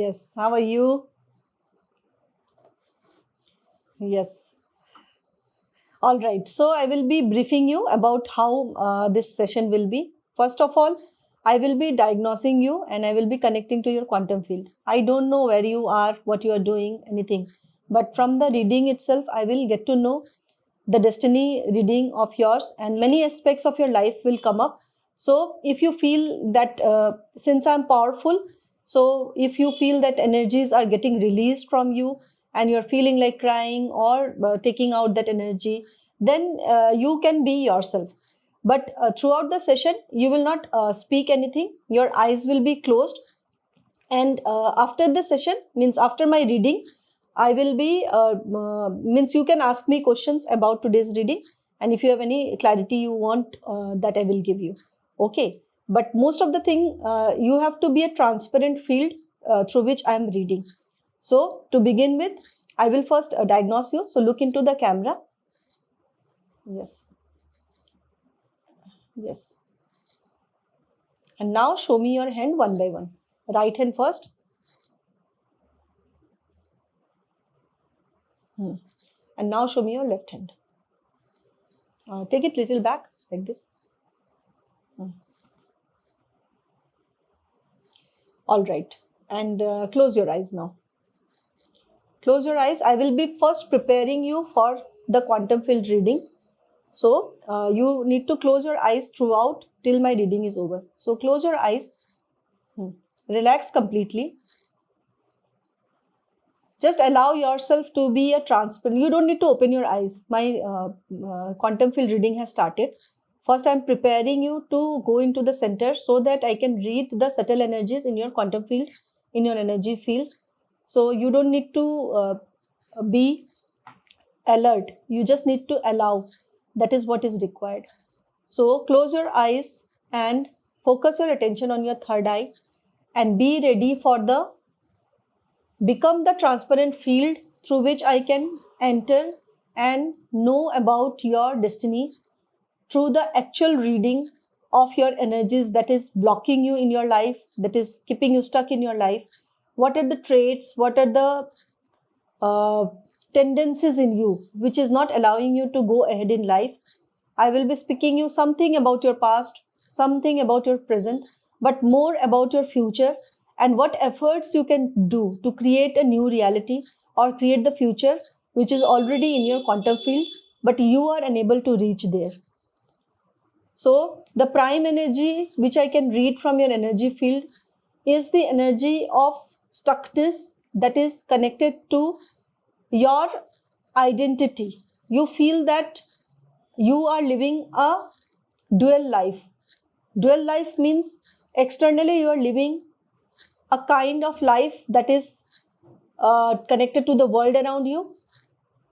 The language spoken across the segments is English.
Yes. How are you? Yes. All right. So I will be briefing you about how this session will be. First of all, I will be diagnosing you and I will be connecting to your quantum field. I don't know where you are, what you are doing, anything. But from the reading itself, I will get to know the destiny reading of yours, and many aspects of your life will come up. So if you feel that since I'm powerful, so if you feel that energies are getting released from you and you're feeling like crying or taking out that energy, then you can be yourself. But throughout the session you will not speak anything, your eyes will be closed, and after the session, means after my reading, I will be means you can ask me questions about today's reading, and if you have any clarity you want, that I will give you. Okay, but most of the thing, you have to be a transparent field through which I am reading. So to begin with, I will first diagnose you. So look into the camera. Yes. Yes. And now show me your hand one by one. Right hand first. And now show me your left hand. Take it little back like this. All right. And close your eyes now. Close your eyes. I will be first preparing you for the quantum field reading. So you need to close your eyes throughout till my reading is over. So close your eyes. Relax completely. Just allow yourself to be a transparent. You don't need to open your eyes. My quantum field reading has started. First, I'm preparing you to go into the center so that I can read the subtle energies in your quantum field, in your energy field. So you don't need to be alert. You just need to allow. That is what is required. So close your eyes and focus your attention on your third eye and be ready for the become the transparent field through which I can enter and know about your destiny through the actual reading of your energies that is blocking you in your life, that is keeping you stuck in your life. What are the traits, what are the uh, tendencies in you which is not allowing you to go ahead in life? I will be speaking you something about your past, something about your present, but more about your future and what efforts you can do to create a new reality or create the future which is already in your quantum field, but you are unable to reach there. So the prime energy which I can read from your energy field is the energy of stuckness that is connected to your identity. You feel that you are living a dual life. Dual life means externally you are living a kind of life that is connected to the world around you,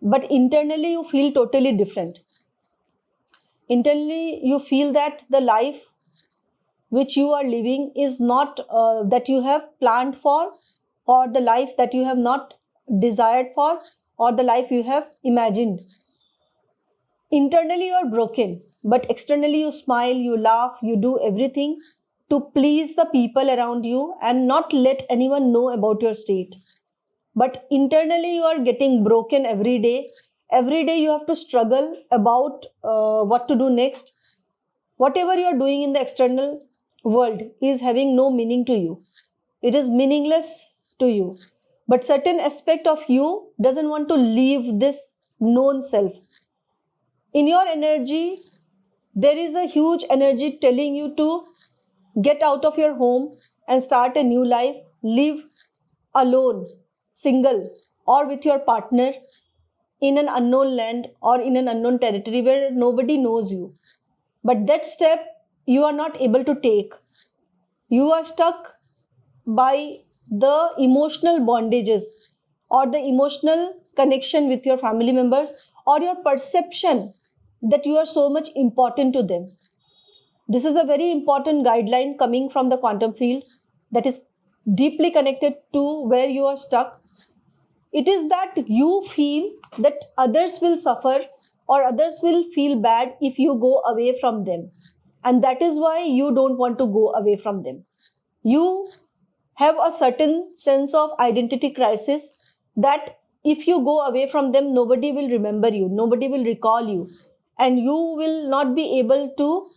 but internally you feel totally different. Internally you feel that the life which you are living is not that you have planned for, or the life that you have not desired for, or the life you have imagined. Internally you are broken, but externally you smile, you laugh, you do everything to please the people around you and not let anyone know about your state. But internally you are getting broken every day. Every day you have to struggle about what to do next. Whatever you are doing in the external world is having no meaning to you. It is meaningless to you. But certain aspect of you doesn't want to leave this known self. In your energy, there is a huge energy telling you to get out of your home and start a new life, live alone, single, or with your partner in an unknown land or in an unknown territory where nobody knows you. But that step you are not able to take. You are stuck by the emotional bondages or the emotional connection with your family members or your perception that you are so much important to them. This is a very important guideline coming from the quantum field that is deeply connected to where you are stuck. It is that you feel that others will suffer or others will feel bad if you go away from them. And that is why you don't want to go away from them. You have a certain sense of identity crisis, that if you go away from them, nobody will remember you, nobody will recall you, and you will not be able to.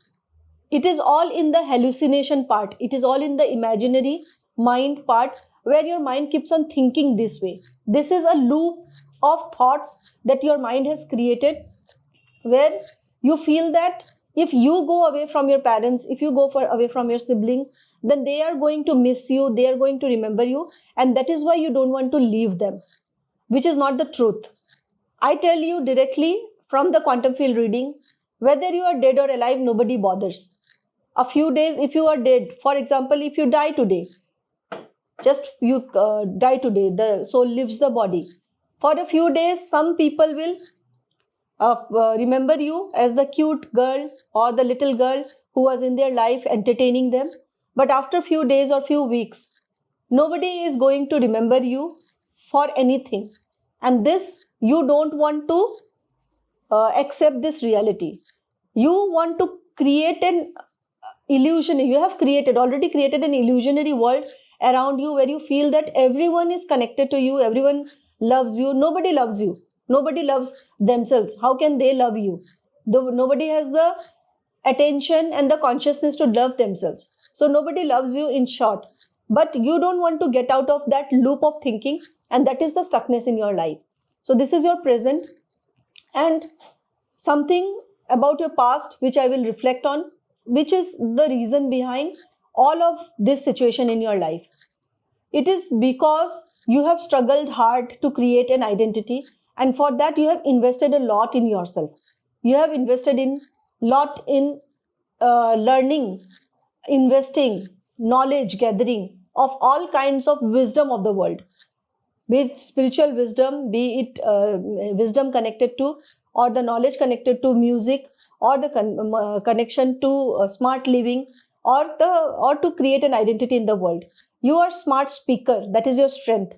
It is all in the hallucination part, it is all in the imaginary mind part, where your mind keeps on thinking this way. This is a loop of thoughts that your mind has created, where you feel that if you go away from your parents, if you go away from your siblings, then they are going to miss you, they are going to remember you, and that is why you don't want to leave them, which is not the truth. I tell you directly from the quantum field reading, whether you are dead or alive, nobody bothers. A few days, if you are dead, for example, if you die today, just you die today, the soul leaves the body. For a few days, some people will remember you as the cute girl or the little girl who was in their life entertaining them. But after few days or few weeks, nobody is going to remember you for anything. And this, you don't want to accept this reality. You want to create an illusion. You have already created an illusionary world around you, where you feel that everyone is connected to you, everyone loves you. Nobody loves you, nobody loves themselves. How can they love you? Nobody has the attention and the consciousness to love themselves, so nobody loves you, in short. But you don't want to get out of that loop of thinking, and that is the stuckness in your life. So this is your present, and something about your past which I will reflect on, which is the reason behind all of this situation in your life. It is because you have struggled hard to create an identity, and for that you have invested a lot in yourself. You have invested in lot in learning, investing, knowledge gathering of all kinds of wisdom of the world, be it spiritual wisdom, be it wisdom connected to, or the knowledge connected to music, or the connection to smart living, or to create an identity in the world. You are smart speaker, that is your strength,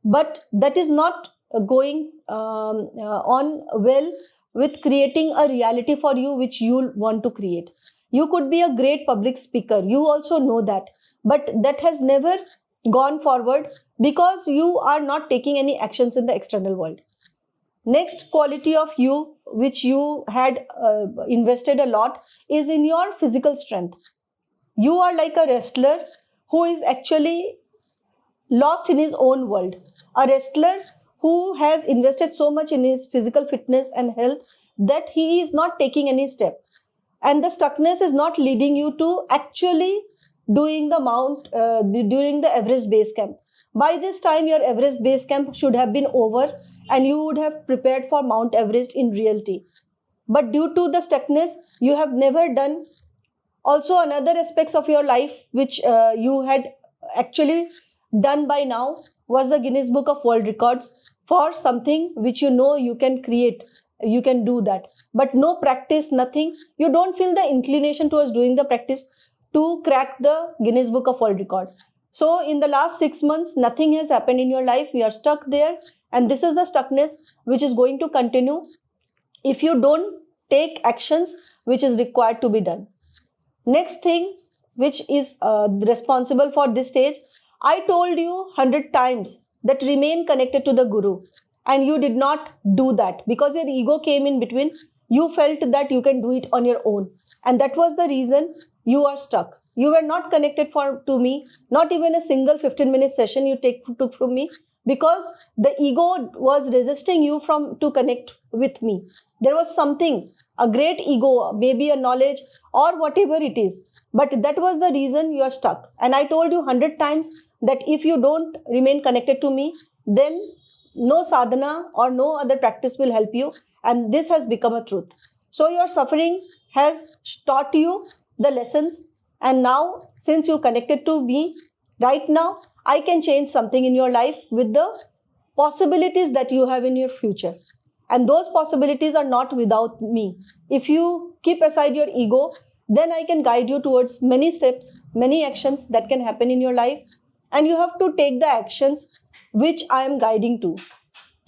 but that is not going on well with creating a reality for you which you want to create. You could be a great public speaker, you also know that, but that has never gone forward because you are not taking any actions in the external world. Next quality of you which you had invested a lot is in your physical strength. You are like a wrestler who is actually lost in his own world. A wrestler who has invested so much in his physical fitness and health that he is not taking any step. And the stuckness is not leading you to actually doing the Everest base camp. By this time, your Everest base camp should have been over, and you would have prepared for Mount Everest in reality. But due to the stuckness, you have never done. Also, another aspects of your life which you had actually done by now was the Guinness Book of World Records for something which you know you can create. You can do that, but no practice, nothing. You don't feel the inclination towards doing the practice to crack the Guinness Book of World Record. So in the last 6 months, nothing has happened in your life. You are stuck there, and this is the stuckness which is going to continue if you don't take actions which is required to be done. Next thing which is responsible for this stage, I told you 100 times that remain connected to the Guru, and you did not do that because your ego came in between. You felt that you can do it on your own, and that was the reason you are stuck. You were not connected to me, not even a single 15-minute session you took from me, because the ego was resisting you to connect with me. There was something, a great ego, maybe a knowledge or whatever it is, but that was the reason you are stuck. And I told you 100 times that if you don't remain connected to me, then no sadhana or no other practice will help you, and this has become a truth. So your suffering has taught you the lessons, and now since you connected to me, right now I can change something in your life with the possibilities that you have in your future, and those possibilities are not without me. If you keep aside your ego, then I can guide you towards many steps, many actions that can happen in your life, and you have to take the actions which I am guiding to.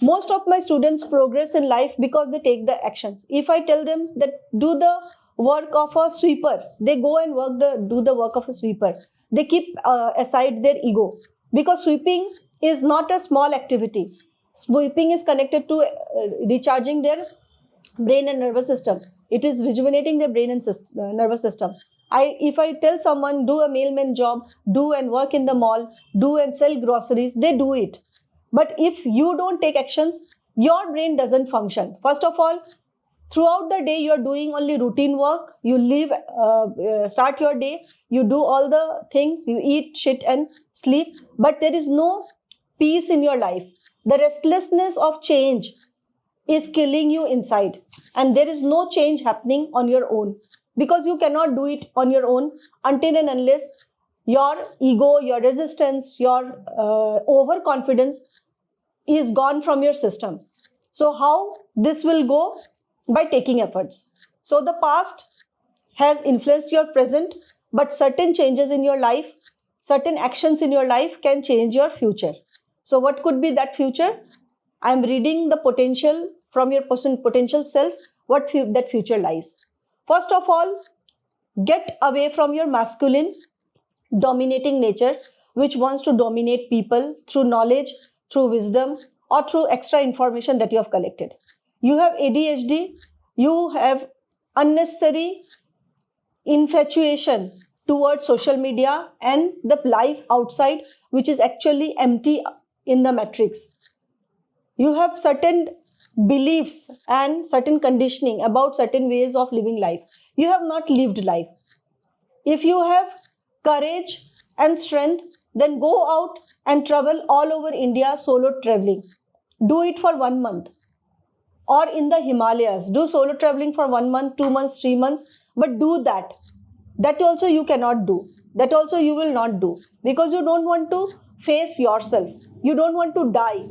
Most of my students progress in life because they take the actions. If I tell them that do the work of a sweeper, they go and do the work of a sweeper. they keep aside their ego, because sweeping is not a small activity. Sweeping is connected to recharging their brain and nervous system. It is rejuvenating their brain and nervous system. If I tell someone, do a mailman job, do and work in the mall, do and sell groceries, they do it. But if you don't take actions, your brain doesn't function. First of all, throughout the day you are doing only routine work. You leave, start your day, you do all the things, you eat, shit and sleep, but there is no peace in your life. The restlessness of change is killing you inside, and there is no change happening on your own, because you cannot do it on your own until and unless your ego, your resistance, your overconfidence is gone from your system. So how this will go? By taking efforts. So the past has influenced your present, but certain changes in your life, certain actions in your life can change your future. So what could be that future? I'm reading the potential from your potential self, what that future lies. First of all, get away from your masculine dominating nature, which wants to dominate people through knowledge, through wisdom, or through extra information that you have collected. You have ADHD, you have unnecessary infatuation towards social media and the life outside, which is actually empty in the matrix. You have certain beliefs and certain conditioning about certain ways of living life. You have not lived life. If you have courage and strength, then go out and travel all over India solo traveling. Do it for 1 month. Or in the Himalayas, do solo traveling for 1 month, 2 months, 3 months, but do that. That also you cannot do. That also you will not do, because you don't want to face yourself. You don't want to die.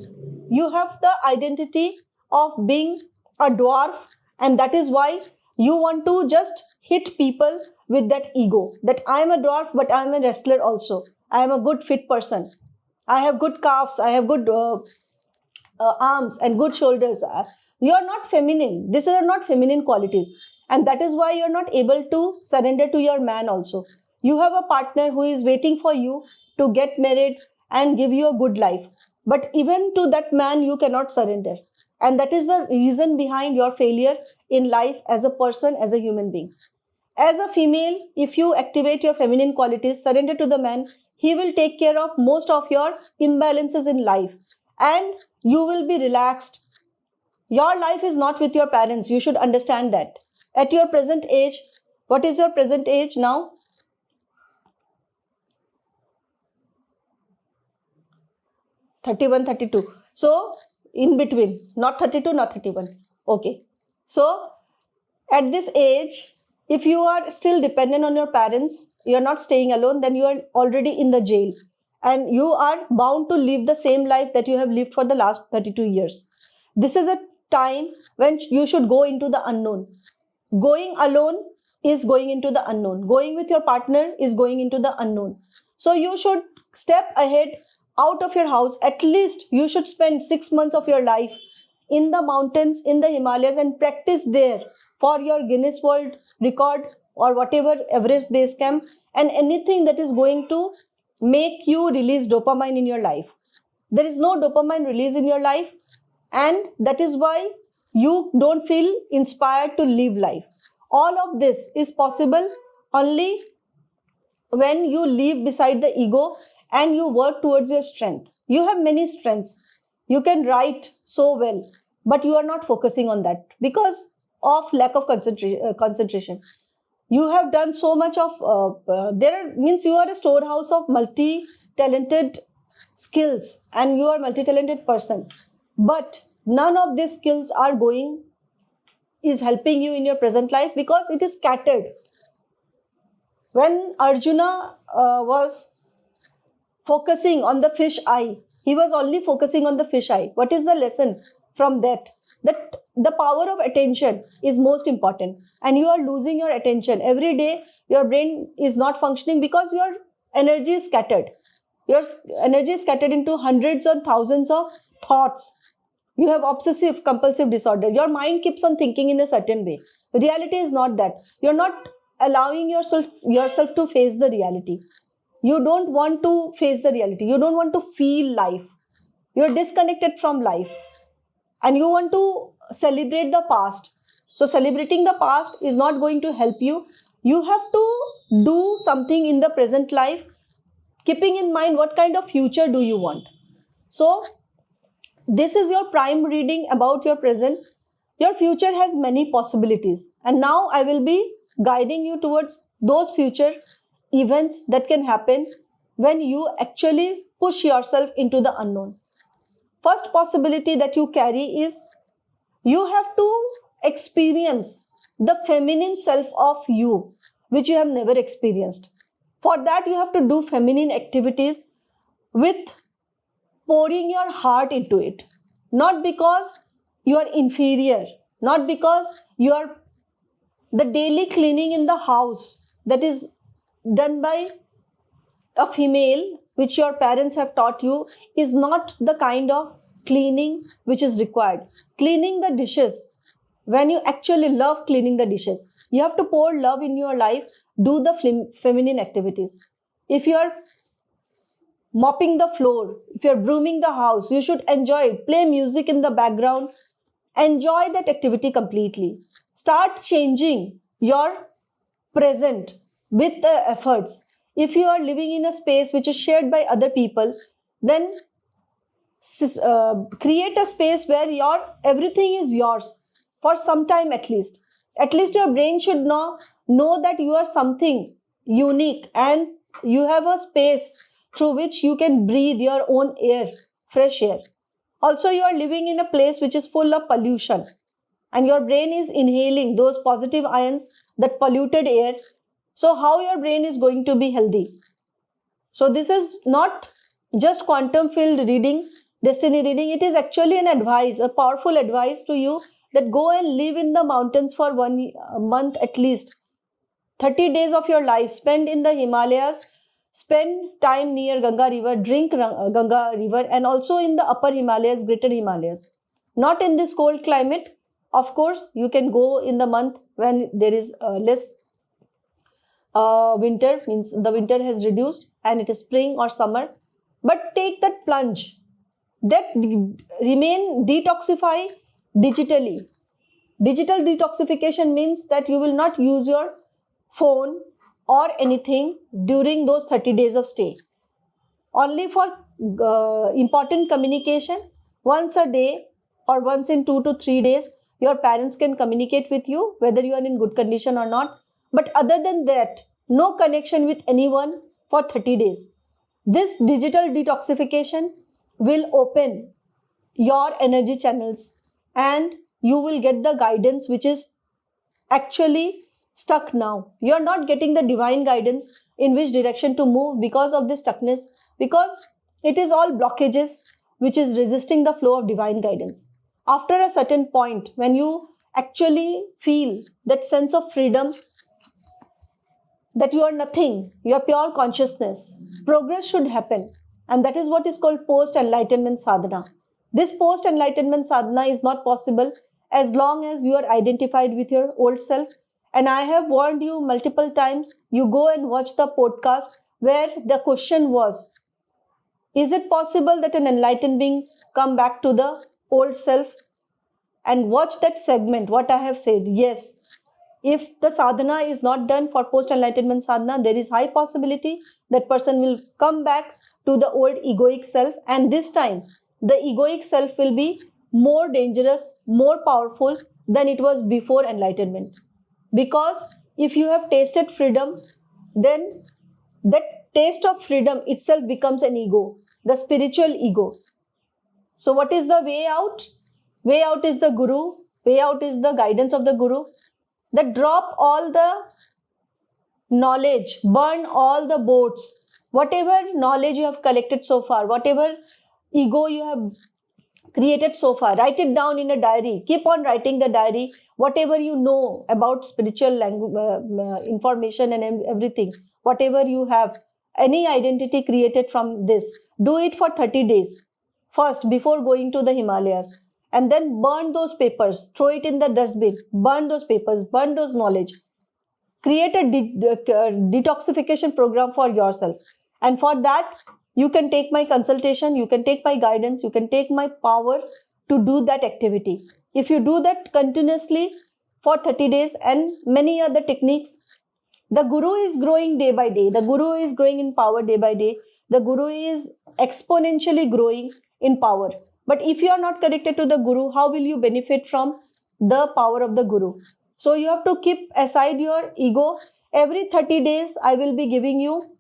You have the identity of being a dwarf, and that is why you want to just hit people with that ego, that I am a dwarf, but I am a wrestler also. I am a good fit person. I have good calves. I have good arms and good shoulders. You are not feminine. These are not feminine qualities. And that is why you are not able to surrender to your man also. You have a partner who is waiting for you to get married and give you a good life. But even to that man, you cannot surrender. And that is the reason behind your failure in life as a person, as a human being. As a female, if you activate your feminine qualities, surrender to the man, he will take care of most of your imbalances in life. And you will be relaxed. Your life is not with your parents. You should understand that. At your present age, what is your present age now? 31, 32. So, in between, not 32, not 31. Okay. So, at this age, if you are still dependent on your parents, you are not staying alone, then you are already in the jail. And you are bound to live the same life that you have lived for the last 32 years. This is a time when you should go into the unknown. Going alone is going into the unknown. Going with your partner is going into the unknown. So you should step ahead out of your house. At least you should spend 6 months of your life in the mountains, in the Himalayas, and practice there for your Guinness World Record or whatever Everest Base Camp, and anything that is going to make you release dopamine in your life. There is no dopamine release in your life, and that is why you don't feel inspired to live life. All of this is possible only when you live beside the ego and you work towards your strength. You have many strengths. You can write so well, but you are not focusing on that because of lack of concentration. You have done so much of means you are a storehouse of multi-talented skills and you are a multi-talented person, but none of these skills is helping you in your present life because it is scattered. When Arjuna was focusing on the fish eye, he was only focusing on the fish eye. What is the lesson from that? That the power of attention is most important, and you are losing your attention every day. Your brain is not functioning because your energy is scattered. Your energy is scattered into hundreds or thousands of thoughts. You have obsessive compulsive disorder. Your mind keeps on thinking in a certain way. The reality is not that. You're not allowing yourself to face the reality. You don't want to face the reality. You don't want to feel life. You're disconnected from life and you want to celebrate the past. So, celebrating the past is not going to help you. You have to do something in the present life, keeping in mind what kind of future do you want. So, this is your prime reading about your present. Your future has many possibilities, and now I will be guiding you towards those future events that can happen when you actually push yourself into the unknown. First possibility that you carry is you have to experience the feminine self of you, which you have never experienced. For that, you have to do feminine activities with pouring your heart into it. Not because you are inferior, not because you are the daily cleaning in the house that is done by a female, which your parents have taught you, is not the kind of cleaning which is required. Cleaning the dishes, when you actually love cleaning the dishes, you have to pour love in your life, do the feminine activities. If you are mopping the floor, if you're brooming the house, you should enjoy it. Play music in the background, enjoy that activity completely. Start changing your present with the efforts. If you are living in a space which is shared by other people, then create a space where your everything is yours for some time at least. At least your brain should know that you are something unique and you have a space through which you can breathe your own air, fresh air. Also, you are living in a place which is full of pollution and your brain is inhaling those positive ions, that polluted air. So, how your brain is going to be healthy? So, this is not just quantum field reading, destiny reading. It is actually an advice, a powerful advice to you that go and live in the mountains for 1 month at least. 30 days of your life spend in the Himalayas, spend time near Ganga river, drink Ganga river, and also in the upper Himalayas, greater Himalayas. Not in this cold climate. Of course, you can go in the month when there is less winter, means the winter has reduced and it is spring or summer. But take that plunge. That remain detoxify digitally. Digital detoxification means that you will not use your phone or anything during those 30 days of stay. Only for important communication, once a day or once in 2 to 3 days, your parents can communicate with you whether you are in good condition or not. But other than that, no connection with anyone for 30 days. This digital detoxification will open your energy channels and you will get the guidance which is actually stuck now. You are not getting the divine guidance in which direction to move because of this stuckness, because it is all blockages which is resisting the flow of divine guidance. After a certain point, when you actually feel that sense of freedom, that you are nothing, you are pure consciousness, progress should happen. And that is what is called post enlightenment sadhana. This post enlightenment sadhana is not possible as long as you are identified with your old self. And I have warned you multiple times, you go and watch the podcast where the question was, is it possible that an enlightened being come back to the old self? And watch that segment, what I have said. Yes, if the sadhana is not done for post enlightenment sadhana, there is high possibility that person will come back to the old egoic self, and this time the egoic self will be more dangerous, more powerful than it was before enlightenment. Because if you have tasted freedom, then that taste of freedom itself becomes an ego, the spiritual ego. So what is the way out? Way out is the guru, way out is the guidance of the guru. That drop all the knowledge, burn all the boats, whatever knowledge you have collected so far, whatever ego you have created so far, write it down in a diary. Keep on writing the diary, whatever you know about spiritual information and everything, whatever you have, any identity created from this, do it for 30 days first before going to the Himalayas. And then burn those papers, throw it in the dustbin, burn those papers, burn those knowledge. Create a detoxification program for yourself. And for that, you can take my consultation, you can take my guidance, you can take my power to do that activity. If you do that continuously for 30 days and many other techniques, the guru is growing day by day. The guru is growing in power day by day. The guru is exponentially growing in power. But if you are not connected to the guru, how will you benefit from the power of the guru? So you have to keep aside your ego. Every 30 days, I will be giving you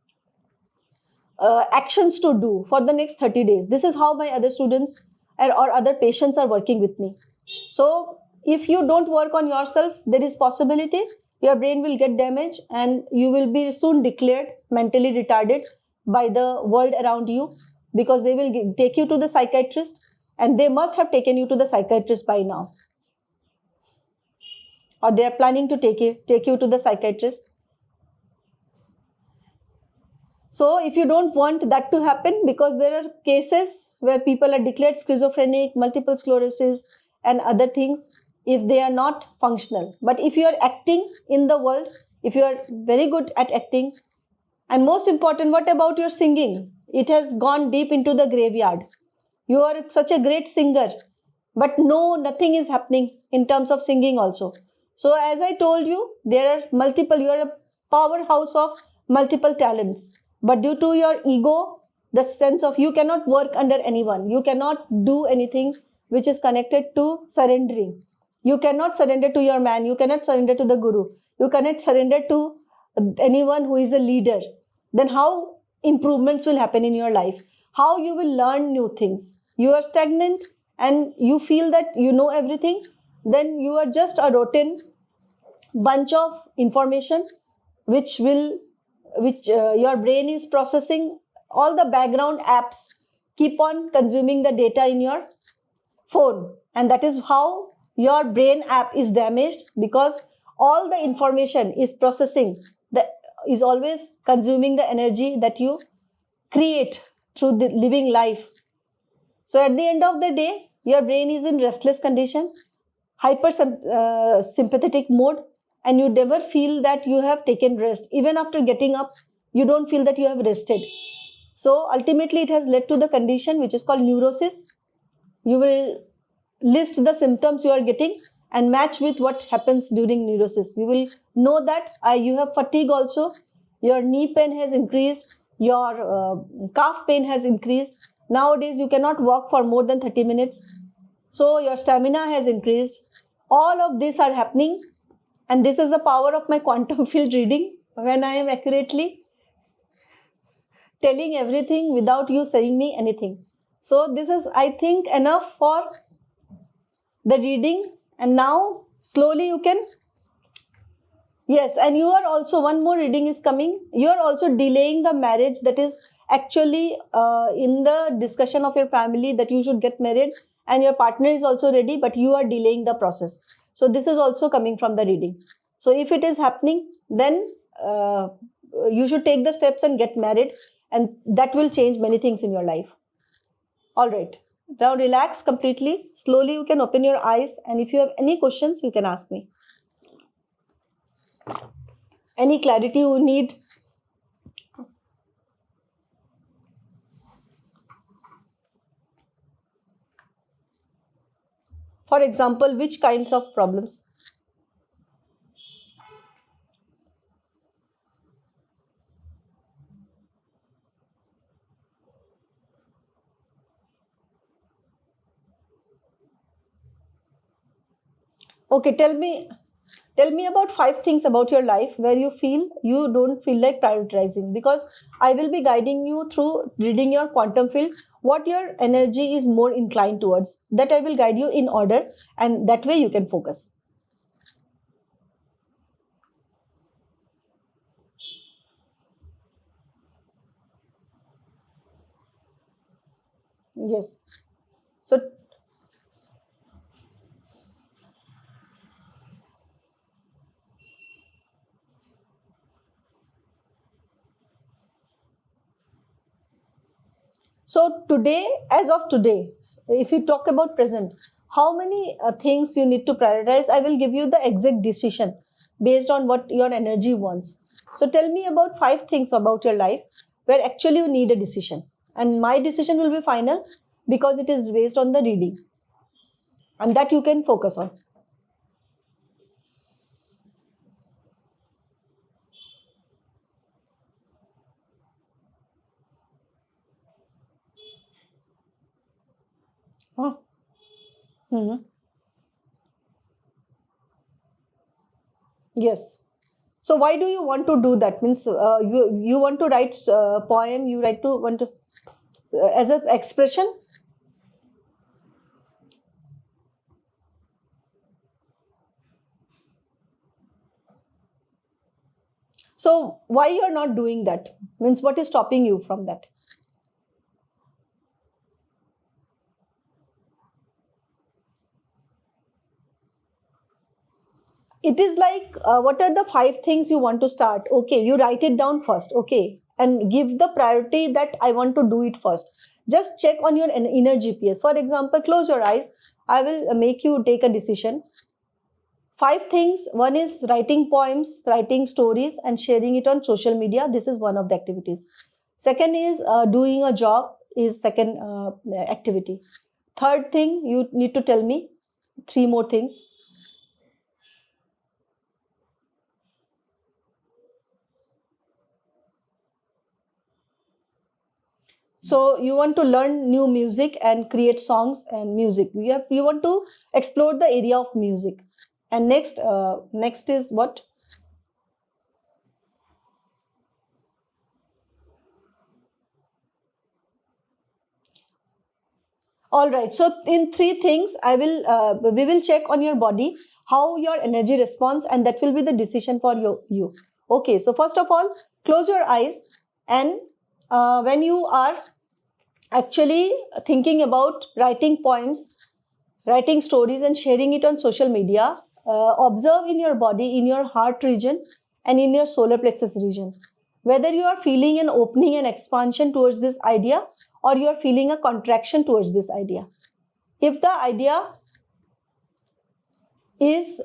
actions to do for the next 30 days. This is how my other students or other patients are working with me. So if you don't work on yourself, there is possibility your brain will get damaged and you will be soon declared mentally retarded by the world around you, because they will take you to the psychiatrist, and they must have taken you to the psychiatrist by now, or they are planning to take you to the psychiatrist. So if you don't want that to happen, because there are cases where people are declared schizophrenic, multiple sclerosis and other things, if they are not functional. But if you are acting in the world, if you are very good at acting, and most important, what about your singing? It has gone deep into the graveyard. You are such a great singer, but no, nothing is happening in terms of singing also. So as I told you, there are multiple, you are a powerhouse of multiple talents. But due to your ego, the sense of you cannot work under anyone, you cannot do anything which is connected to surrendering. You cannot surrender to your man, you cannot surrender to the guru, you cannot surrender to anyone who is a leader. Then how improvements will happen in your life? How you will learn new things? You are stagnant and you feel that you know everything, then you are just a rotten bunch of information which your brain is processing. All the background apps keep on consuming the data in your phone, and that is how your brain app is damaged, because all the information is processing, is always consuming the energy that you create through the living life. So at the end of the day, your brain is in restless condition, hyper sympathetic mode, and you never feel that you have taken rest. Even after getting up, you don't feel that you have rested. So ultimately it has led to the condition which is called neurosis. You will list the symptoms you are getting and match with what happens during neurosis. You will know that you have fatigue also, your knee pain has increased, your calf pain has increased. Nowadays you cannot walk for more than 30 minutes. So your stamina has increased. All of these are happening, and this is the power of my quantum field reading, when I am accurately telling everything without you saying me anything. So this is, I think, enough for the reading. And now slowly you can, yes, and you are also, one more reading is coming. You are also delaying the marriage. That is actually in the discussion of your family that you should get married, and your partner is also ready, but you are delaying the process. So this is also coming from the reading. So if it is happening, then you should take the steps and get married, and that will change many things in your life. All right. Now relax completely. Slowly you can open your eyes, and if you have any questions, you can ask me. Any clarity you need? For example, which kinds of problems? Okay, tell me about 5 things about your life where you don't feel like prioritizing, because I will be guiding you through reading your quantum field, what your energy is more inclined towards. That I will guide you in order, and that way you can focus. Yes. So So today, as of today, if you talk about present, how many things you need to prioritize? I will give you the exact decision based on what your energy wants. So tell me about 5 things about your life where actually you need a decision. And my decision will be final because it is based on the reading. And that you can focus on. Huh? Mhm. Yes. So why do you want to do that? Means you want to write poem, you write to want to as an expression. So why you're not doing that? Means what is stopping you from that? It is like what are the five things you want to start? Okay, you write it down first. Okay, and give the priority that I want to do it first. Just check on your inner GPS. For example, close your eyes. I will make you take a decision. Five things. One is writing poems, writing stories, and sharing it on social media. This is one of the activities. Second is doing a job. Is second activity. Third thing, you need to tell me three more things. So you want to learn new music and create songs and music. You want to explore the area of music. And next is what? All right. So in three things, we will check on your body how your energy responds, and that will be the decision for you. Okay. So first of all, close your eyes, and when you are actually thinking about writing poems, writing stories, and sharing it on social media, observe in your body, in your heart region, and in your solar plexus region, whether you are feeling an opening and expansion towards this idea, or you are feeling a contraction towards this idea. If the idea is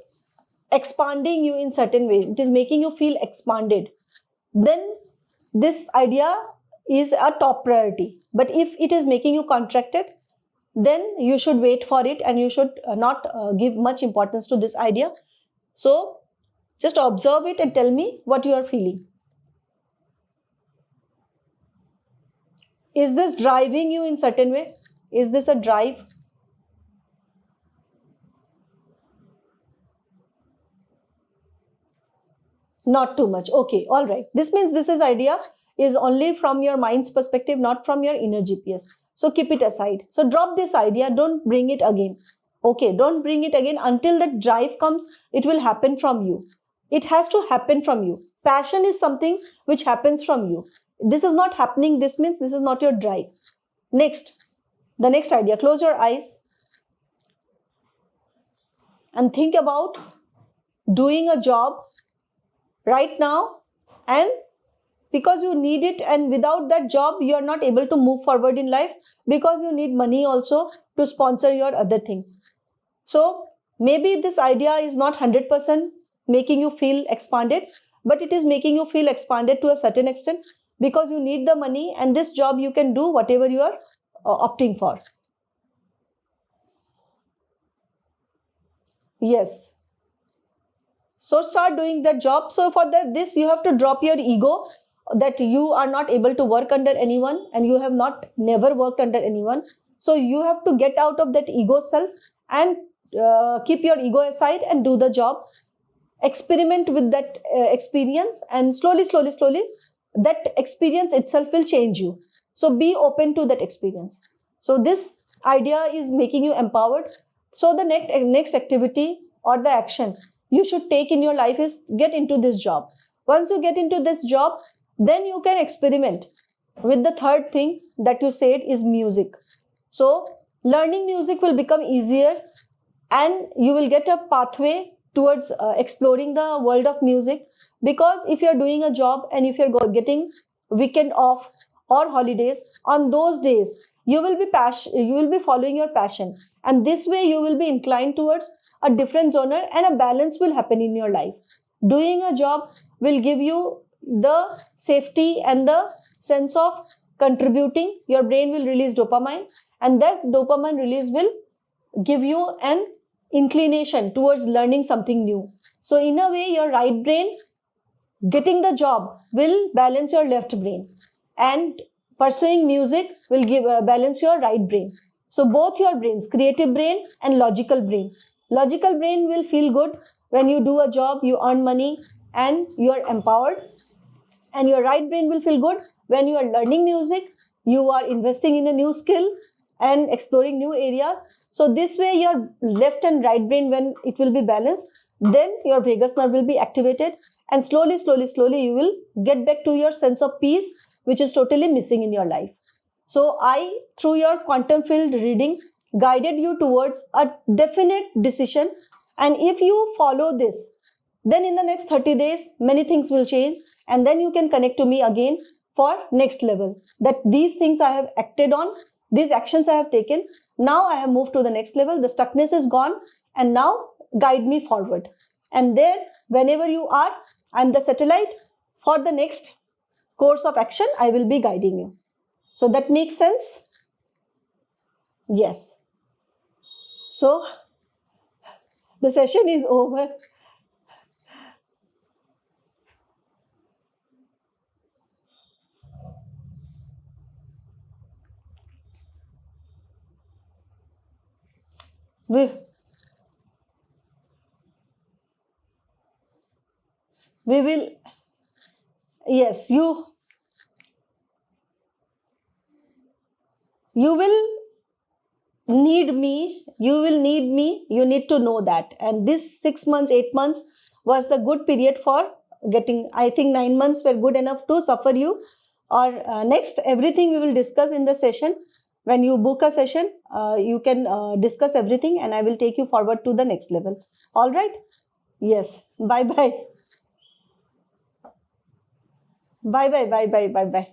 expanding you in certain ways, it is making you feel expanded, then this idea is a top priority. But if it is making you contracted, then you should wait for it, and you should not give much importance to this idea. So just observe it and tell me what you are feeling. Is this driving you in certain way? Is this a drive? Not too much. Okay, all right. This means this is idea is only from your mind's perspective, not from your inner GPS. So keep it aside. So drop this idea. Don't bring it again. Okay, don't bring it again until that drive comes. It will happen from you. It has to happen from you. Passion is something which happens from you. This is not happening. This means this is not your drive. Next, the next idea. Close your eyes and think about doing a job right now, and because you need it, and without that job you are not able to move forward in life, because you need money also to sponsor your other things. So maybe this idea is not 100% making you feel expanded, but it is making you feel expanded to a certain extent, because you need the money, and this job you can do whatever you are opting for. Yes. So start doing that job. So for this you have to drop your ego, that you are not able to work under anyone, and you have not never worked under anyone. So you have to get out of that ego self, and keep your ego aside and do the job. Experiment with that experience, and slowly that experience itself will change you. So be open to that experience. So this idea is making you empowered. So the next activity or the action you should take in your life is get into this job. Once you get into this job, then you can experiment with the third thing that you said is music. So learning music will become easier, and you will get a pathway towards exploring the world of music. Because if you're doing a job, and if you're getting weekend off or holidays, on those days you will be following your passion, and this way you will be inclined towards a different genre, and a balance will happen in your life. Doing a job will give you the safety and the sense of contributing, your brain will release dopamine, and that dopamine release will give you an inclination towards learning something new. So in a way, your right brain getting the job will balance your left brain, and pursuing music will give balance your right brain. So both your brains, creative brain and logical brain will feel good when you do a job, you earn money, and you are empowered. And your right brain will feel good when you are learning music, you are investing in a new skill and exploring new areas. So this way, your left and right brain, when it will be balanced, then your vagus nerve will be activated, and slowly you will get back to your sense of peace, which is totally missing in your life. So I, through your quantum field reading, guided you towards a definite decision, and if you follow this, then in the next 30 days many things will change, and then you can connect to me again for next level, that these things I have acted on, these actions I have taken, now I have moved to the next level, the stuckness is gone, and now guide me forward. And there, whenever you are, I'm the satellite. For the next course of action, I will be guiding you. So that makes sense? Yes. So the session is over. We will, yes, you will need me, you need to know that. And this 6 months, 8 months was the good period for getting, I think 9 months were good enough to suffer you. Or next, everything we will discuss in the session. When you book a session, you can discuss everything, and I will take you forward to the next level. All right? Yes. Bye bye. Bye bye, bye bye, bye bye.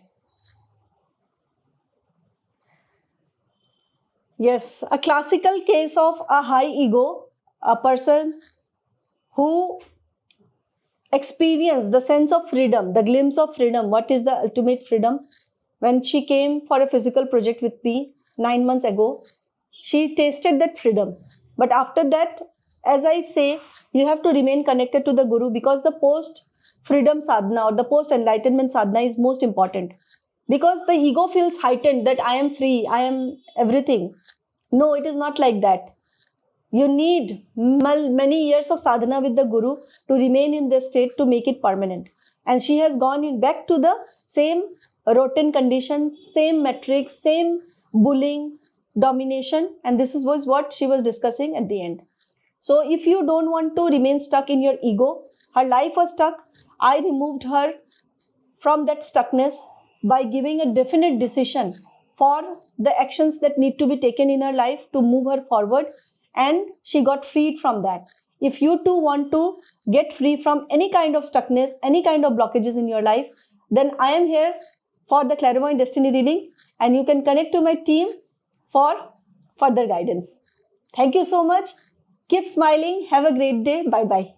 Yes, a classical case of a high ego, a person who experienced the sense of freedom, the glimpse of freedom. What is the ultimate freedom? When she came for a physical project with me 9 months ago, she tasted that freedom. But after that, as I say, you have to remain connected to the Guru, because the post freedom sadhana or the post enlightenment sadhana is most important. Because the ego feels heightened that I am free, I am everything. No, it is not like that. You need many years of sadhana with the Guru to remain in this state, to make it permanent. And she has gone in back to the same rotten condition, same metrics, same bullying, domination, and this was what she was discussing at the end. So if you don't want to remain stuck in your ego, her life was stuck. I removed her from that stuckness by giving a definite decision for the actions that need to be taken in her life to move her forward, and she got freed from that. If you too want to get free from any kind of stuckness, any kind of blockages in your life, then I am here for the Clairvoyant Destiny reading, and you can connect to my team for further guidance. Thank you so much. Keep smiling. Have a great day. Bye bye.